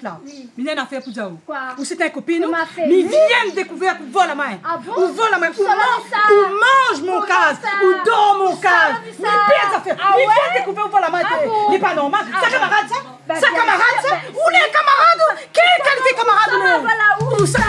contre là. Oui. Il y a une affaire pour dire. Quoi? Ou c'est ta copine, Comment fait? mais viens me découvrir pour voler la main. Ah bon? Ou vole la main, ou Ça va, ça? mange mon Comment casque, ça? ou dors mon Ça casque. va, Mais ça? pire affaire. Ah Mais ouais? viens découvrir pour voler la main. Ah bon? C'est pas normal. Ah Ça bon? camarade ça? Bah, Ça bien camarade sûr, ça? bah, Où les camarades? Quel qualité camarade? Ça va, voilà, où Où ça?